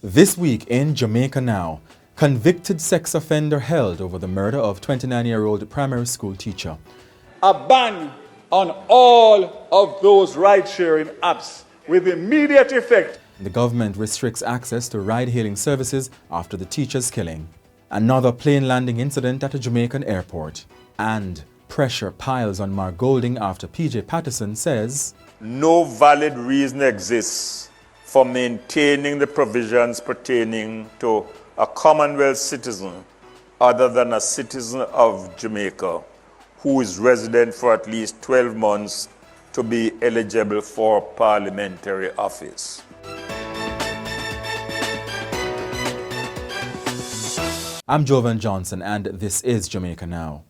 This week in Jamaica Now, convicted sex offender held over the murder of 29-year-old primary school teacher. A ban on all of those ride-sharing apps with immediate effect. The government restricts access to ride-hailing services after the teacher's killing. Another plane landing incident at a Jamaican airport. And pressure piles on Mark Golding after PJ Patterson says, "No valid reason exists for maintaining the provisions pertaining to a Commonwealth citizen other than a citizen of Jamaica who is resident for at least 12 months to be eligible for parliamentary office." I'm Jovan Johnson and this is Jamaica Now.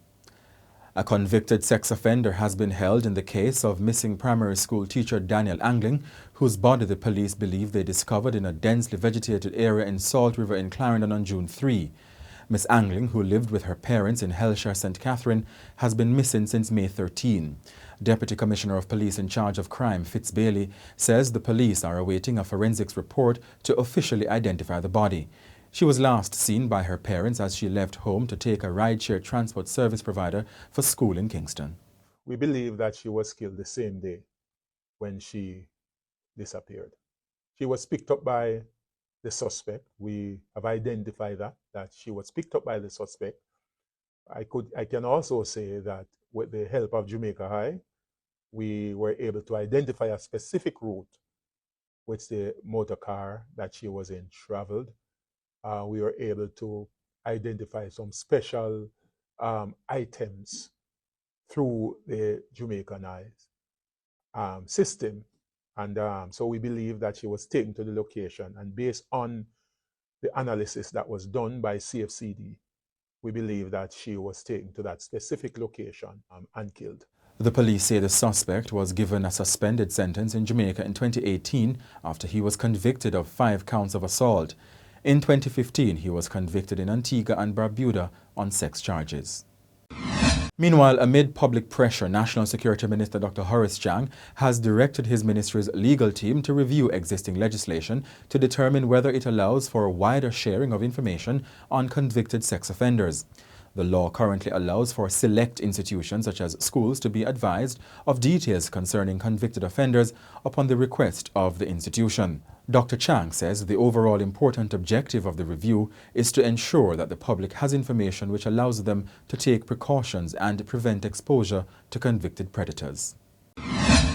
A convicted sex offender has been held in the case of missing primary school teacher Daniel Angling, whose body the police believe they discovered in a densely vegetated area in Salt River in Clarendon on June 3. Miss Angling, who lived with her parents in Hellshire, St. Catherine, has been missing since May 13. Deputy Commissioner of Police in charge of crime, Fitz Bailey, says the police are awaiting a forensics report to officially identify the body. She was last seen by her parents as she left home to take a rideshare transport service provider for school in Kingston. We believe that she was killed the same day when she disappeared. She was picked up by the suspect. We have identified that she was picked up by the suspect. I can also say that with the help of Jamaica High, we were able to identify a specific route which the motor car that she was in traveled. We were able to identify some special items through the Jamaican Eyes system. And so we believe that she was taken to the location. And based on the analysis that was done by CFCD, we believe that she was taken to that specific location and killed. The police say the suspect was given a suspended sentence in Jamaica in 2018 after he was convicted of 5 counts of assault. In 2015, he was convicted in Antigua and Barbuda on sex charges. Meanwhile, amid public pressure, National Security Minister Dr. Horace Chang has directed his ministry's legal team to review existing legislation to determine whether it allows for a wider sharing of information on convicted sex offenders. The law currently allows for select institutions such as schools to be advised of details concerning convicted offenders upon the request of the institution. Dr. Chang says the overall important objective of the review is to ensure that the public has information which allows them to take precautions and prevent exposure to convicted predators.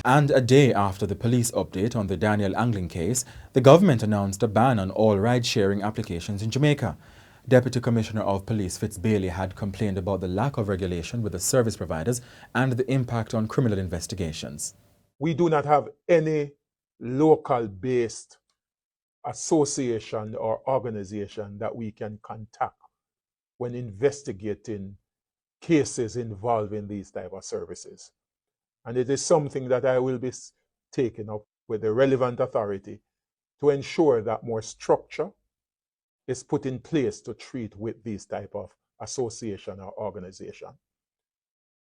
And a day after the police update on the Daniel Angling case, the government announced a ban on all ride-sharing applications in Jamaica. Deputy Commissioner of Police Fitz Bailey had complained about the lack of regulation with the service providers and the impact on criminal investigations. We do not have any local-based association or organization that we can contact when investigating cases involving these type of services. And it is something that I will be taking up with the relevant authority to ensure that more structure is put in place to treat with these type of association or organization.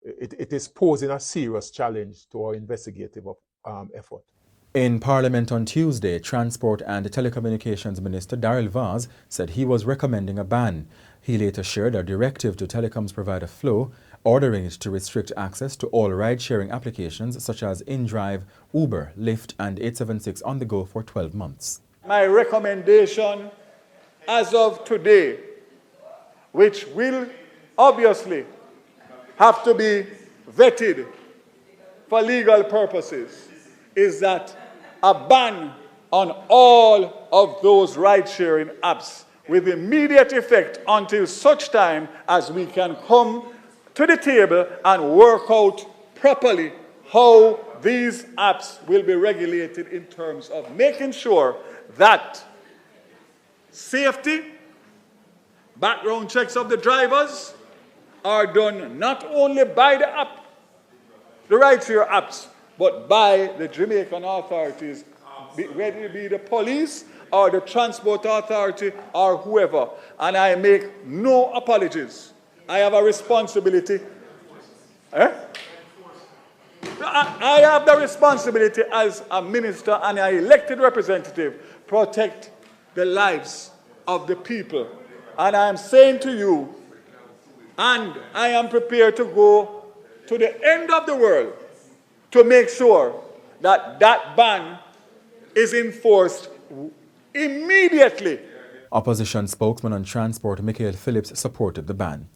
It is posing a serious challenge to our investigative effort. In Parliament on Tuesday, Transport and Telecommunications Minister Daryl Vaz said he was recommending a ban. He later shared a directive to telecoms provider Flow, ordering it to restrict access to all ride-sharing applications such as InDrive, Uber, Lyft and 876 on the go for 12 months. My recommendation as of today, which will obviously have to be vetted for legal purposes, is that a ban on all of those ride-sharing apps with immediate effect until such time as we can come to the table and work out properly how these apps will be regulated in terms of making sure that safety, background checks of the drivers are done not only by the app, the rideshare apps, but by the Jamaican authorities, whether it be the police or the transport authority or whoever. And I make no apologies. I have a responsibility. I have the responsibility as a minister and an elected representative protect the lives of the people. And I am saying to you, and I am prepared to go to the end of the world to make sure that that ban is enforced immediately. Opposition spokesman on transport Michael Phillips supported the ban.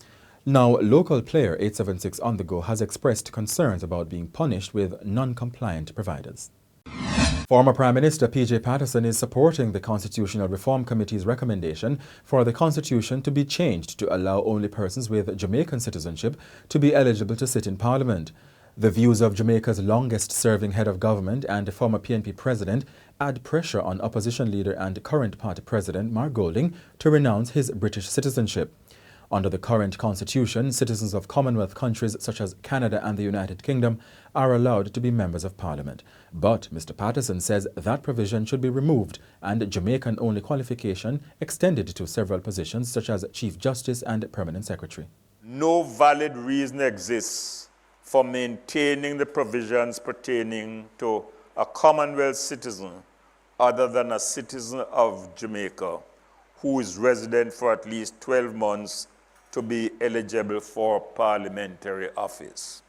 Now, local player 876 On The Go has expressed concerns about being punished with non-compliant providers. Former Prime Minister PJ Patterson is supporting the Constitutional Reform Committee's recommendation for the Constitution to be changed to allow only persons with Jamaican citizenship to be eligible to sit in Parliament. The views of Jamaica's longest-serving head of government and former PNP President add pressure on opposition leader and current party president Mark Golding to renounce his British citizenship. Under the current constitution, citizens of Commonwealth countries such as Canada and the United Kingdom are allowed to be members of Parliament. But Mr. Patterson says that provision should be removed and Jamaican-only qualification extended to several positions such as Chief Justice and Permanent Secretary. No valid reason exists for maintaining the provisions pertaining to a Commonwealth citizen other than a citizen of Jamaica who is resident for at least 12 months to be eligible for parliamentary office.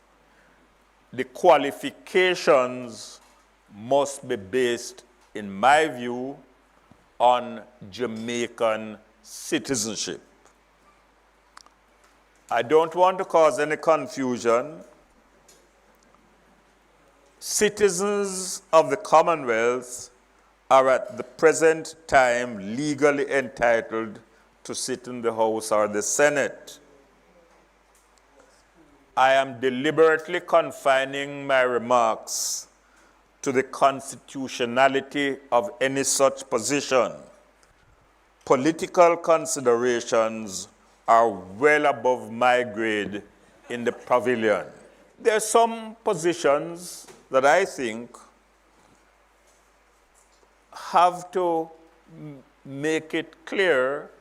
The qualifications must be based, in my view, on Jamaican citizenship. I don't want to cause any confusion. Citizens of the Commonwealth are at the present time legally entitled to sit in the House or the Senate. I am deliberately confining my remarks to the constitutionality of any such position. Political considerations are well above my grade in the pavilion. There are some positions that I think have to make it clear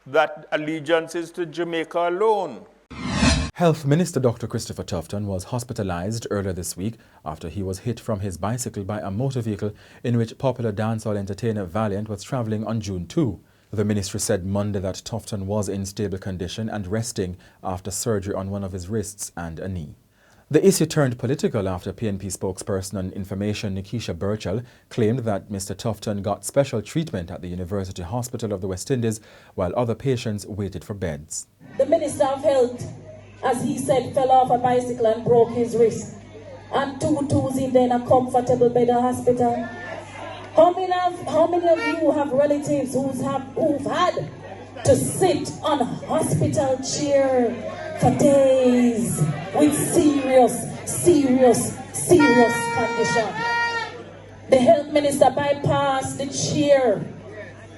that allegiance is to Jamaica alone. Health Minister Dr. Christopher Tufton was hospitalised earlier this week after he was hit from his bicycle by a motor vehicle in which popular dancehall entertainer Valiant was travelling on June 2. The ministry said Monday that Tufton was in stable condition and resting after surgery on one of his wrists and a knee. The issue turned political after PNP spokesperson on information Nikisha Burchell claimed that Mr. Tufton got special treatment at the University Hospital of the West Indies while other patients waited for beds. The Minister of Health, as he said, fell off a bicycle and broke his wrist. And two in there in a comfortable bed at hospital. How many of you have relatives who've had to sit on a hospital chair for days with serious condition? The health minister bypassed the chair.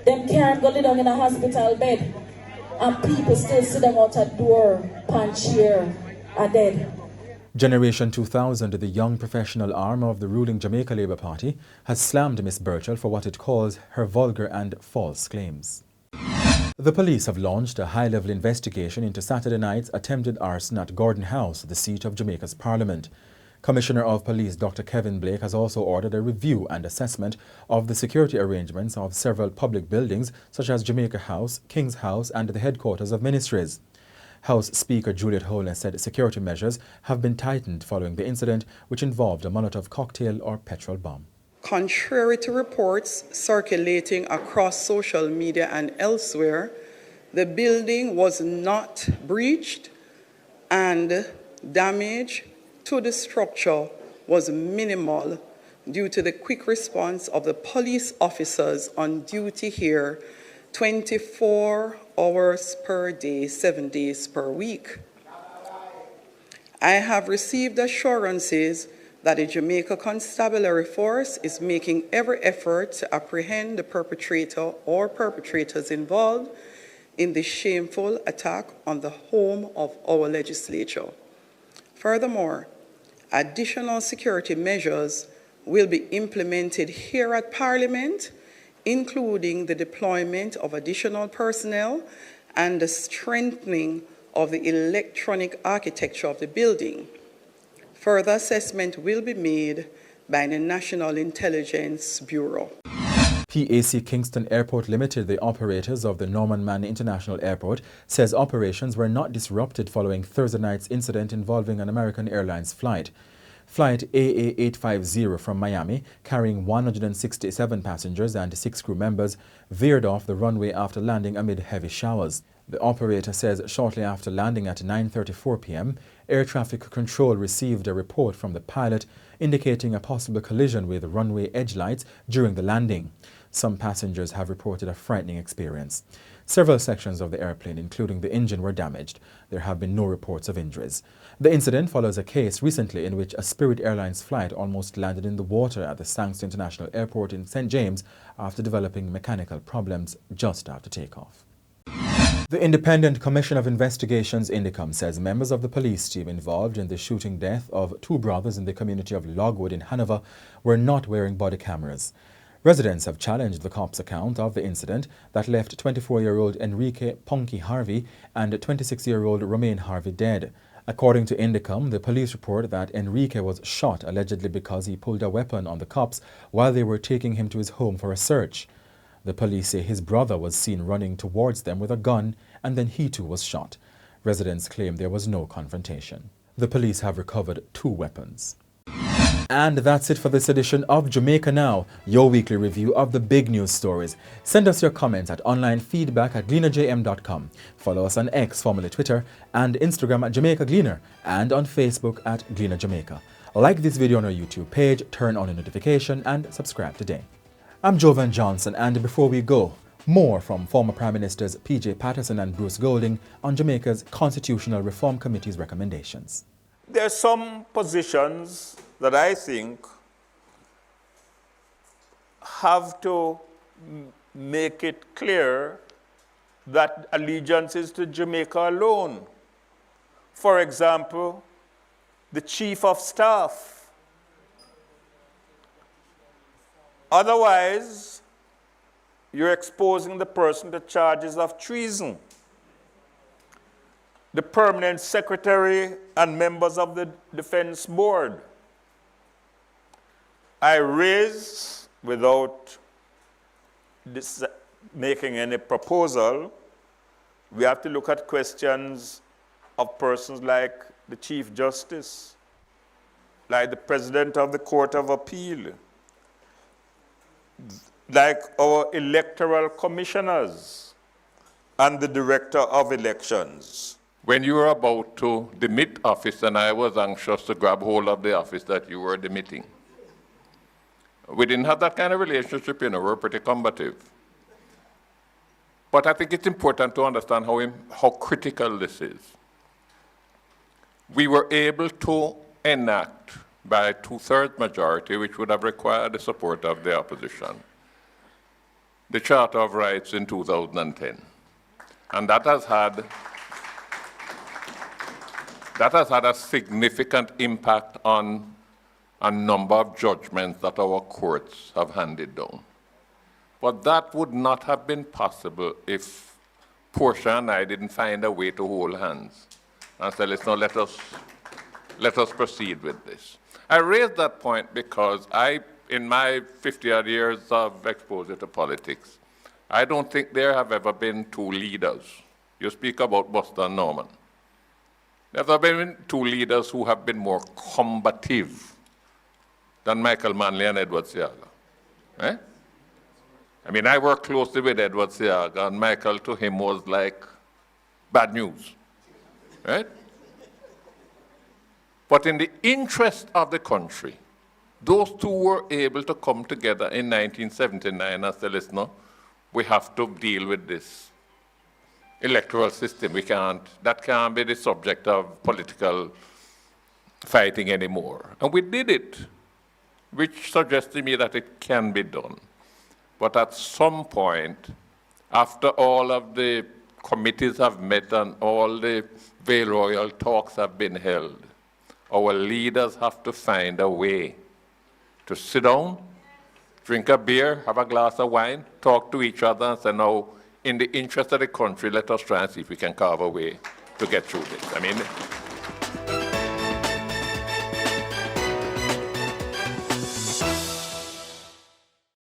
Them can't go lay down in a hospital bed. And people still sit them out a door, pan chair, are dead. Generation 2000, the young professional arm of the ruling Jamaica Labour Party, has slammed Ms. Burchell for what it calls her vulgar and false claims. The police have launched a high-level investigation into Saturday night's attempted arson at Gordon House, the seat of Jamaica's Parliament. Commissioner of Police Dr. Kevin Blake has also ordered a review and assessment of the security arrangements of several public buildings such as Jamaica House, King's House and the headquarters of ministries. House Speaker Juliet Holness said security measures have been tightened following the incident, which involved a Molotov cocktail or petrol bomb. Contrary to reports circulating across social media and elsewhere, the building was not breached and damage to the structure was minimal due to the quick response of the police officers on duty here 24 hours per day, 7 days per week. I have received assurances that the Jamaica Constabulary Force is making every effort to apprehend the perpetrator or perpetrators involved in the shameful attack on the home of our legislature. Furthermore, additional security measures will be implemented here at Parliament, including the deployment of additional personnel and the strengthening of the electronic architecture of the building. Further assessment will be made by the National Intelligence Bureau. PAC Kingston Airport Limited, the operators of the Norman Manley International Airport, says operations were not disrupted following Thursday night's incident involving an American Airlines flight. Flight AA850 from Miami, carrying 167 passengers and 6 crew members, veered off the runway after landing amid heavy showers. The operator says shortly after landing at 9:34 p.m., Air Traffic Control received a report from the pilot indicating a possible collision with runway edge lights during the landing. Some passengers have reported a frightening experience. Several sections of the airplane, including the engine, were damaged. There have been no reports of injuries. The incident follows a case recently in which a Spirit Airlines flight almost landed in the water at the Sankster International Airport in St. James after developing mechanical problems just after takeoff. The Independent Commission of Investigations, INDECOM, says members of the police team involved in the shooting death of 2 brothers in the community of Logwood in Hanover were not wearing body cameras. Residents have challenged the cops' account of the incident that left 24-year-old Enrique Punky Harvey and 26-year-old Romain Harvey dead. According to INDECOM, the police report that Enrique was shot allegedly because he pulled a weapon on the cops while they were taking him to his home for a search. The police say his brother was seen running towards them with a gun and then he too was shot. Residents claim there was no confrontation. The police have recovered 2 weapons. And that's it for this edition of Jamaica Now, your weekly review of the big news stories. Send us your comments at onlinefeedback@gleanerjm.com. Follow us on X, formerly Twitter, and Instagram at Jamaica Gleaner, and on Facebook at Gleaner Jamaica. Like this video on our YouTube page, turn on a notification, and subscribe today. I'm Jovan Johnson, and before we go, more from former Prime Ministers PJ Patterson and Bruce Golding on Jamaica's Constitutional Reform Committee's recommendations. There are some positions that I think have to make it clear that allegiance is to Jamaica alone. For example, the Chief of Staff. Otherwise, you're exposing the person to charges of treason. The Permanent Secretary and members of the Defense Board. I raise, without making any proposal, we have to look at questions of persons like the Chief Justice, like the President of the Court of Appeal, like our electoral commissioners and the Director of Elections. When you were about to demit office, and I was anxious to grab hold of the office that you were demitting, we didn't have that kind of relationship, we were pretty combative. But I think it's important to understand how critical this is. We were able to enact by 2/3 majority, which would have required the support of the opposition, the Charter of Rights in 2010. And that has had a significant impact on a number of judgments that our courts have handed down. But that would not have been possible if Portia and I didn't find a way to hold hands and say, let us proceed with this. I raised that point because in my 50-odd years of exposure to politics, I don't think there have ever been 2 leaders. You speak about Buster and Norman. There have been 2 leaders who have been more combative than Michael Manley and Edward Seaga. Eh? I mean, I worked closely with Edward Seaga, and Michael to him was like bad news. Right? But in the interest of the country, those 2 were able to come together in 1979 and say, listen, we have to deal with this electoral system. That can't be the subject of political fighting anymore. And we did it, which suggests to me that it can be done. But at some point, after all of the committees have met and all the Vale Royal talks have been held, our leaders have to find a way to sit down, drink a beer, have a glass of wine, talk to each other and say, no, in the interest of the country, let us try and see if we can carve a way to get through this. I mean,